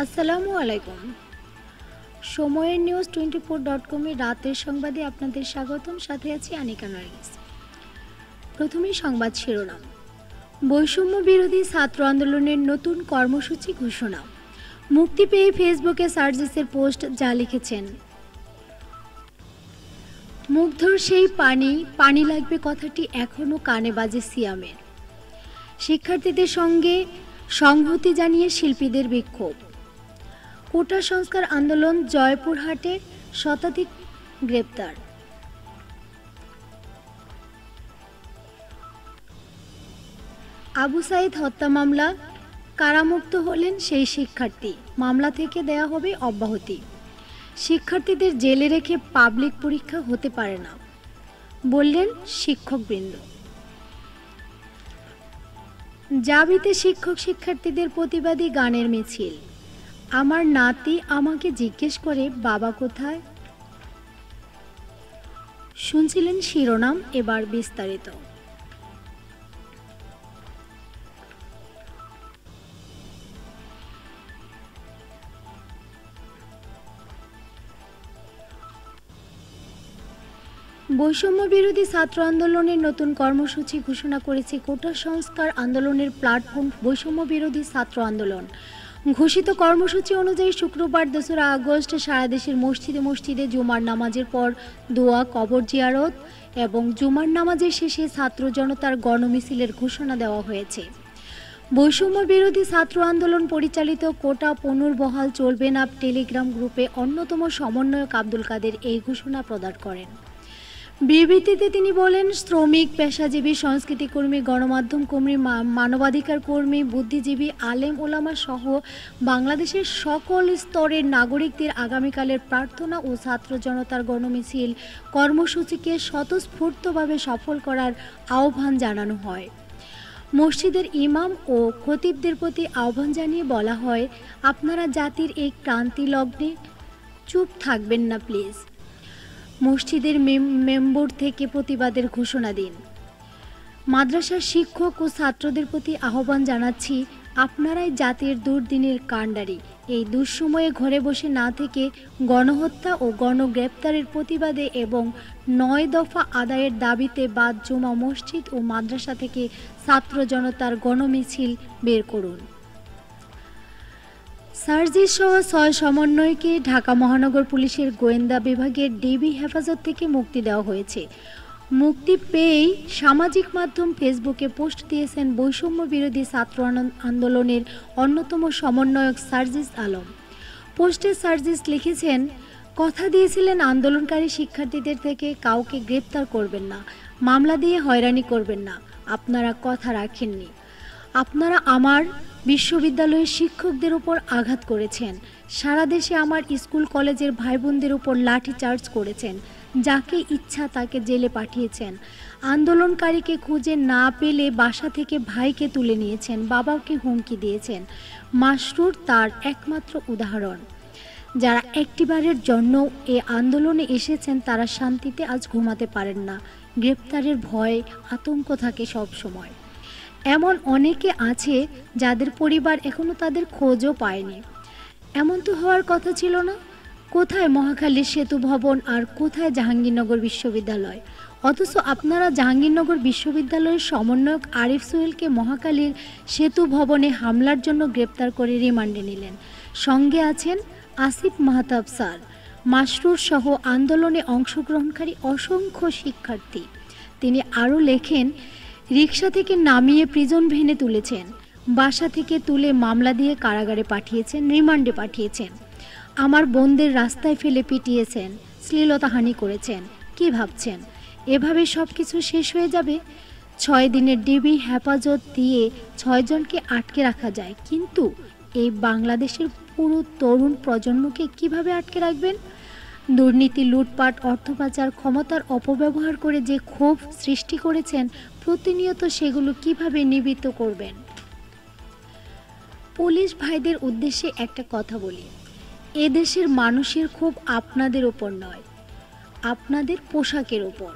আসসালামু আলাইকুম। সময়ের নিউজ 24.com এর রাতের সংবাদে আপনাদের স্বাগতম। সাথে আছি আনিকা নার্গিস। প্রথমেই সংবাদ শিরোনাম। বৈষম্য বিরোধী ছাত্র আন্দোলনের নতুন কর্মসূচি ঘোষণা। মুক্তি পেয়ে ফেসবুকে সার্জিসের পোস্ট যা লিখেছেন, মুগ্ধর সেই পানি লাগবে কথাটি এখনও কানে বাজে সিয়ামের। শিক্ষার্থীদের সঙ্গে সংহতি জানিয়ে শিল্পীদের বিক্ষোভ। কোটা সংস্কার আন্দোলন, জয়পুরহাটের শতাধিক গ্রেপ্তার। আবু সাইদ হত্যা মামলা, কারামুক্ত হলেন সেই শিক্ষার্থী, মামলা থেকে দেয়া হবে অব্যাহতি। শিক্ষার্থীদের জেলে রেখে পাবলিক পরীক্ষা হতে পারে না বললেন শিক্ষকবৃন্দ। জাবিতে শিক্ষক শিক্ষার্থীদের প্রতিবাদী গানের মিছিল। আমার নাতি আমাকে জিজ্ঞেস করে বাবা কোথায়। শুনছিলেন শিরোনাম, এবার বিস্তারিত। বৈষম্য বিরোধী ছাত্র আন্দোলনের নতুন কর্মসূচি ঘোষণা করেছে কোটা সংস্কার আন্দোলনের প্ল্যাটফর্ম বৈষম্য বিরোধী ছাত্র আন্দোলন। ঘোষিত কর্মসূচি অনুযায়ী শুক্রবার 2রা আগস্ট সারা দেশের মসজিদে মসজিদে জুমার নামাজের পর দোয়া, কবর জিয়ারত এবং জুমার নামাজের শেষে ছাত্র জনতার গণমিছিলের ঘোষণা দেওয়া হয়েছে। বৈষম্য বিরোধী ছাত্র আন্দোলন পরিচালিত কোটা পুনর্বহাল চলবে না টেলিগ্রাম গ্রুপে অন্যতম সমন্বয়ক আব্দুল কাদের এই ঘোষণা প্রদান করেন। বিবৃতিতে তিনি বলেন, শ্রমিক, পেশাজীবী, সংস্কৃতিকর্মী, গণমাধ্যম কর্মী, মানবাধিকার কর্মী, বুদ্ধিজীবী, আলেম ওলামা সহ বাংলাদেশের সকল স্তরের নাগরিকদের আগামীকালের প্রার্থনা ও ছাত্র জনতার গণমিছিল কর্মসূচিকে স্বতঃস্ফূর্তভাবে সফল করার আহ্বান জানানো হয়। মসজিদের ইমাম ও খতিবদের প্রতি আহ্বান জানিয়ে বলা হয়, আপনারা জাতির এই ক্রান্তি লগ্নে চুপ থাকবেন না প্লিজ। মসজিদের মেম্বর থেকে প্রতিবাদের ঘোষণা দিন। মাদ্রাসার শিক্ষক ও ছাত্রদের প্রতি আহ্বান জানাচ্ছি, আপনারাই জাতির দুর্দিনের কাণ্ডারি। এই দুঃসময়ে ঘরে বসে না থেকে গণহত্যা ও গণগ্রেপ্তারের প্রতিবাদে এবং 9 দফা আদায়ের দাবিতে বাদ জুমা মসজিদ ও মাদ্রাসা থেকে ছাত্র জনতার গণমিছিল বের করুন। সার্জিস সহ 6 সমন্বয়কে ঢাকা মহানগর পুলিশের গোয়েন্দা বিভাগের ডিবি হেফাজত থেকে মুক্তি দেওয়া হয়েছে। মুক্তি পেয়েই সামাজিক মাধ্যম ফেসবুকে পোস্ট দিয়েছেন বৈষম্য বিরোধী ছাত্র আন্দোলনের অন্যতম সমন্বয়ক সার্জিস আলম। পোস্টে সার্জিস লিখেছেন, কথা দিয়েছিলেন আন্দোলনকারী শিক্ষার্থীদের থেকে কাউকে গ্রেপ্তার করবেন না, মামলা দিয়ে হয়রানি করবেন না। আপনারা কথা রাখেননি। আপনারা আমার বিশ্ববিদ্যালয়ের শিক্ষকদের উপর আঘাত করেছেন। সারা দেশে আমার স্কুল কলেজের ভাই বোনদের উপর লাঠিচার্জ করেছেন। যাকে ইচ্ছা তাকে জেলে পাঠিয়েছেন। আন্দোলনকারীকে খুঁজে না পেলে বাসা থেকে ভাইকে তুলে নিয়েছেন, বাবাকে হুমকি দিয়েছেন। মাসরুর তার একমাত্র উদাহরণ। যারা একটিবারের জন্য এ আন্দোলনে এসেছেন তারা শান্তিতে আজ ঘুমাতে পারেন না। গ্রেপ্তারের ভয়, আতঙ্ক থাকে সব সময়। এমন অনেকে আছে যাদের পরিবার এখনো তাদের খোঁজও পায়নি। এমন তো হওয়ার কথা ছিল না। কোথায় মহাখালীর সেতু ভবন আর কোথায় জাহাঙ্গীরনগর বিশ্ববিদ্যালয়? অথচ আপনারা জাহাঙ্গীরনগর বিশ্ববিদ্যালয়ের সমন্বয়ক আরিফ সোহেলকে মহাখালীর সেতু ভবনে হামলার জন্য গ্রেপ্তার করে রিমান্ডে নিলেন। সঙ্গে আছেন আসিফ মাহতাব স্যার, মাসরুর সহ আন্দোলনে অংশগ্রহণকারী অসংখ্য শিক্ষার্থী। তিনি আরও লেখেন, রিকশা থেকে নামিয়ে প্রিজন ভ্যানে তুলেছেন, বাসা থেকে তুলে মামলা দিয়ে কারাগারে পাঠিয়েছেন, রিমান্ডে পাঠিয়েছেন। আমার বোনদের রাস্তায় ফেলে পিটিয়েছেন, শ্লীলতাহানি করেছেন। কি ভাবছেন এভাবে সব কিছু শেষ হয়ে যাবে? 6 দিনের ডিবি হেফাজত দিয়ে 6 জনকে আটকে রাখা যায়, কিন্তু এই বাংলাদেশের পুরো তরুণ প্রজন্মকে কিভাবে আটকে রাখবেন? দুর্নীতি, লুটপাট, অর্থ পাচার, ক্ষমতার অপব্যবহার করে যে ক্ষোভ সৃষ্টি করেছেন, প্রতিনিয়ত সেগুলো কিভাবে নিবৃত্ত করবেন? পুলিশ ভাইদের উদ্দেশ্যে একটা কথা বলি, এদেশের মানুষের ক্ষোভ আপনাদের ওপর নয়, আপনাদের পোশাকের ওপর।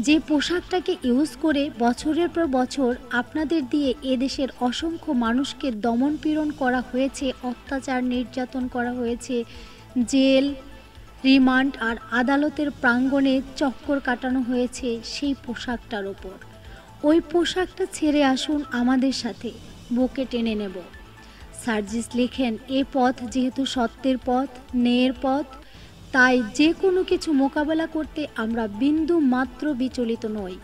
যে পোশাকটাকে ইউজ করে বছরের পর বছর আপনাদের দিয়ে এদেশের অসংখ্য মানুষকে দমন পীড়ন করা হয়েছে, অত্যাচার নির্যাতন করা হয়েছে, জেল, রিমান্ড আর আদালতের প্রাঙ্গণে চক্কর কাটানো হয়েছে সেই পোশাকটার ওপর। ওই পোশাকটা ছেড়ে আসুন আমাদের সাথে, বুকে টেনে নেব। সার্জিস লেখেন, এ পথ যেহেতু সত্যের পথ, ন্যায়ের পথ, তাই যে কোনো কিছু মোকাবেলা করতে আমরা বিন্দু মাত্র বিচলিত নই,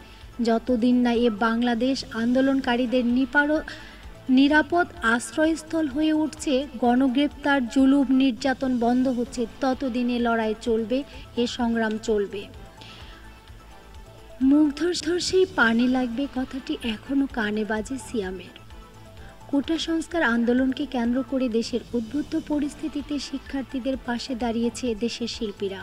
যতদিন না এ বাংলাদেশ আন্দোলনকারীদের নিরাপদ আশ্রয়স্থল হয়ে উঠছে, গণগ্রেপ্তার, জুলুম, নির্যাতন বন্ধ হচ্ছে, ততদিনে লড়াই চলবে, এ সংগ্রাম চলবে। মুগ্ধর সেই পানি লাগবে কথাটি এখনো কানে বাজে সিয়ামের। কোটা সংস্কার আন্দোলনকে কেন্দ্র করে দেশের উদ্বুদ্ধ পরিস্থিতিতে শিক্ষার্থীদের পাশে দাঁড়িয়েছে দেশের শিল্পীরা।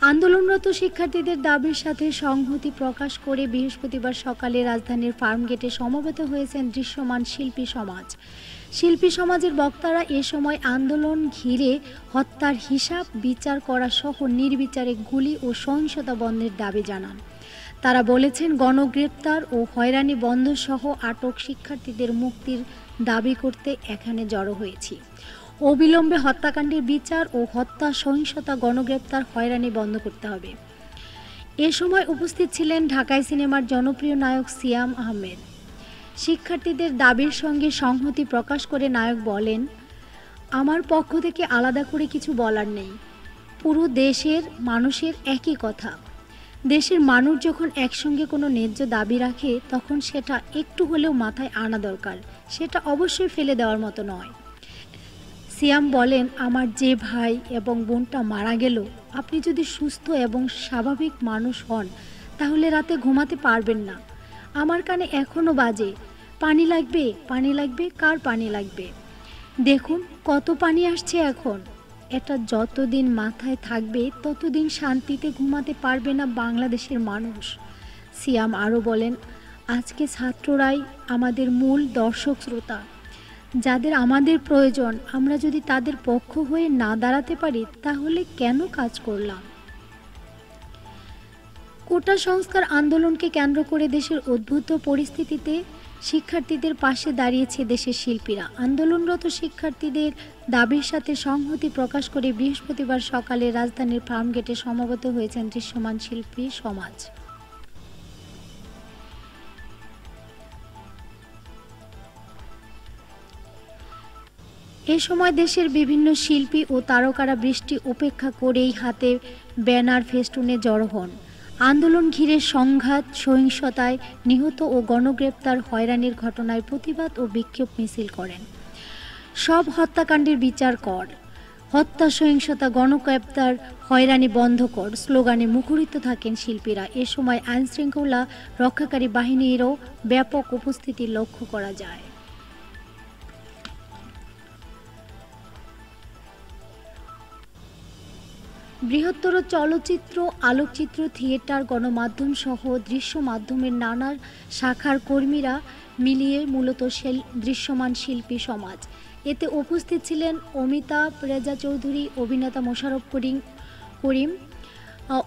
আন্দোলনরত শিক্ষার্থীদের দাবির সাথে সংহতি প্রকাশ করে বৃহস্পতিবার সকালে রাজধানীর ফার্মগেটে সমবেত হয়েছেন দৃশ্যমান শিল্পী সমাজ। শিল্পী সমাজের বক্তারা এ সময় আন্দোলন ঘিরে হত্যার হিসাব বিচার করা সহ নির্বিচারে গুলি ও সহিংসতা বন্ধের দাবি জানান। তারা বলেছেন, গণগ্রেপ্তার ও হয়রানি বন্ধ সহ আটক শিক্ষার্থীদের মুক্তির দাবি করতে এখানে জড়ো হয়েছি। অবিলম্বে হত্যাকাণ্ডের বিচার ও হত্যা, সহিংসতা, গণগ্রেপ্তার, হয়রানি বন্ধ করতে হবে। এ সময় উপস্থিত ছিলেন ঢাকাই সিনেমার জনপ্রিয় নায়ক সিয়াম আহমেদ। শিক্ষার্থীদের দাবির সঙ্গে সংহতি প্রকাশ করে নায়ক বলেন, আমার পক্ষ থেকে আলাদা করে কিছু বলার নেই, পুরো দেশের মানুষের একই কথা। দেশের মানুষ যখন একসঙ্গে কোনো ন্যায্য দাবি রাখে তখন সেটা একটু হলেও মাথায় আনা দরকার, সেটা অবশ্যই ফেলে দেওয়ার মতো নয়। সিয়াম বলেন, আমার যে ভাই এবং বোনটা মারা গেল, আপনি যদি সুস্থ এবং স্বাভাবিক মানুষ হন তাহলে রাতে ঘুমাতে পারবেন না। আমার কানে এখনো বাজে, পানি লাগবে, পানি লাগবে, কার পানি লাগবে? দেখুন কত পানি আসছে এখন। এটা যতদিন মাথায় থাকবে ততদিন শান্তিতে ঘুমাতে পারবে না বাংলাদেশের মানুষ। সিয়াম আরও বলেন, আজকে ছাত্ররাই আমাদের মূল দর্শক শ্রোতা, যাদের আমাদের প্রয়োজন। আমরা যদি তাদের পক্ষ হয়ে না দাঁড়াতে পারি তাহলে কেন কাজ করলাম? কোটা সংস্কার আন্দোলনকে কেন্দ্র করে দেশের উদ্বুদ্ধ পরিস্থিতিতে শিক্ষার্থীদের পাশে দাঁড়িয়েছে দেশের শিল্পীরা। আন্দোলনরত শিক্ষার্থীদের দাবির সাথে সংহতি প্রকাশ করে বৃহস্পতিবার সকালে রাজধানীর ফার্মগেটে সমবেত হয়েছেন দৃশ্যমান শিল্পী সমাজ। এ সময় দেশের বিভিন্ন শিল্পী ও তারকারা বৃষ্টি উপেক্ষা করেই হাতে ব্যানার ফেস্টুনে জড়ো হন। আন্দোলন ঘিরে সংঘাত, সহিংসতায় নিহত ও গণগ্রেপ্তার, হয়রানির ঘটনায় প্রতিবাদ ও বিক্ষোভ মিছিল করেন। সব হত্যাকাণ্ডের বিচার কর, হত্যা, সহিংসতা, গণগ্রেপ্তার, হয়রানি বন্ধ কর স্লোগানে মুখরিত থাকেন শিল্পীরা। এ সময় আইনশৃঙ্খলা রক্ষাকারী বাহিনীরও ব্যাপক উপস্থিতি লক্ষ্য করা যায়। বৃহত্তর চলচ্চিত্র, আলোকচিত্র, থিয়েটার, গণমাধ্যম সহ দৃশ্য মাধ্যমের নানা শাখার কর্মীরা মিলিয়ে মূলত দৃশ্যমান শিল্পী সমাজ। এতে উপস্থিত ছিলেন অমিতাভ, রেজা চৌধুরী, অভিনেতা মোশাররফ করিম,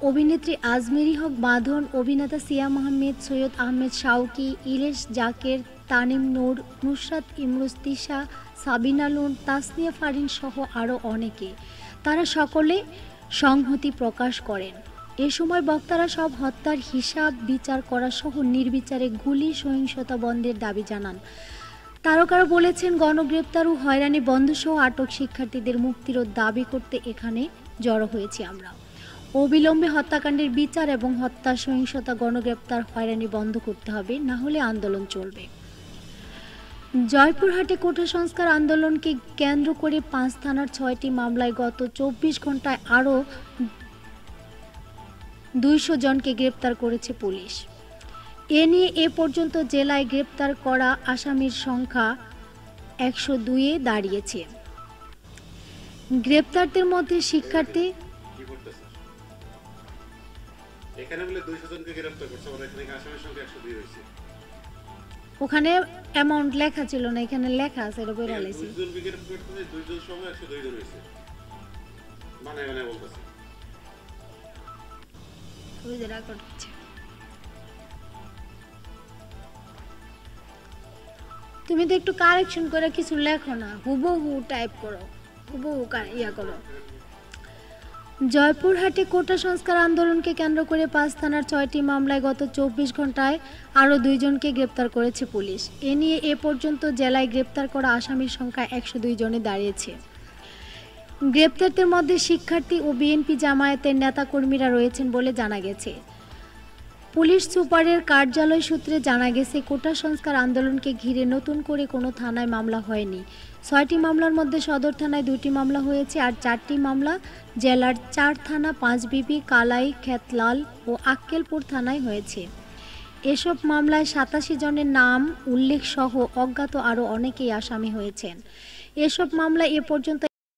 অভিনেত্রী আজমেরী হক বাঁধন, অভিনেতা সিয়াম আহমেদ, সৈয়দ আহমেদ শাওকি, ইলেশ জাকের, তানিম নূর, নুসরাত ইমরোজ তিশা, সাবিনা লুন, তাসনিয়া ফারিন সহ আরও অনেকে। তারা সকলে সংহতি প্রকাশ করেন। এ সময় বক্তারা সব হত্যার হিসাব বিচার করা সহ নির্বিচারে গুলি, সহিংসতা বন্ধের দাবি জানান। তারকারা বলেছেন, গণগ্রেপ্তার ও হয়রানি বন্ধ সহ আটক শিক্ষার্থীদের মুক্তিরও দাবি করতে এখানে জড়ো হয়েছি আমরা। অবিলম্বে হত্যাকাণ্ডের বিচার এবং হত্যা, সহিংসতা, গণগ্রেপ্তার, হয়রানি বন্ধ করতে হবে, না হলে আন্দোলন চলবে। জয়পুরহাটে কোটা সংস্কার আন্দোলনকে কেন্দ্র করে 5 থানার 6টি মামলায় গত 24 ঘন্টায় আরও 200 জনকে গ্রেপ্তার করেছে পুলিশ। এ নিয়ে এ পর্যন্ত জেলায় গ্রেপ্তার করা আসামির সংখ্যা 102-এ দাঁড়িয়েছে। গ্রেপ্তারদের মধ্যে শিক্ষার্থী ওখানে অ্যামাউন্ট লেখা ছিল না, এখানে লেখা আছে, এটা বইরা লাইছি। ওই যে রেকর্ড হচ্ছে। তুমি তো একটু কারেকশন করে কিছু লেখো না, হুবহু টাইপ করো, হুবহু ইয়া করো। জয়পুরহাটে কোটা সংস্কার আন্দোলনকে কেন্দ্র করে 5 থানার 6টি মামলায় গত 24 ঘন্টায় আরও 2 জনকে গ্রেপ্তার করেছে পুলিশ। এ নিয়ে এ পর্যন্ত জেলায় গ্রেপ্তার করা আসামির সংখ্যা 102 জনে দাঁড়িয়েছে। গ্রেপ্তারদের মধ্যে শিক্ষার্থী ও বিএনপি জামায়াতের নেতাকর্মীরা রয়েছেন বলে জানা গেছে। পুলিশ সুপারের কার্যালয় সূত্রে জানা গেছে, কোটা সংস্কার আন্দোলনকে ঘিরে নতুন করে কোনো থানায় মামলা হয়নি। 6টি মামলার মধ্যে সদর থানায় 2টি মামলা হয়েছে, আর 4টি মামলা জেলার 4 থানা 5 বিবি, কালাই, খেতলাল ও আক্কেলপুর থানায় হয়েছে। এসব মামলায় 87 জনের নাম উল্লেখ সহ অজ্ঞাত আরও অনেকেই আসামি হয়েছেন। এসব মামলায় এ পর্যন্ত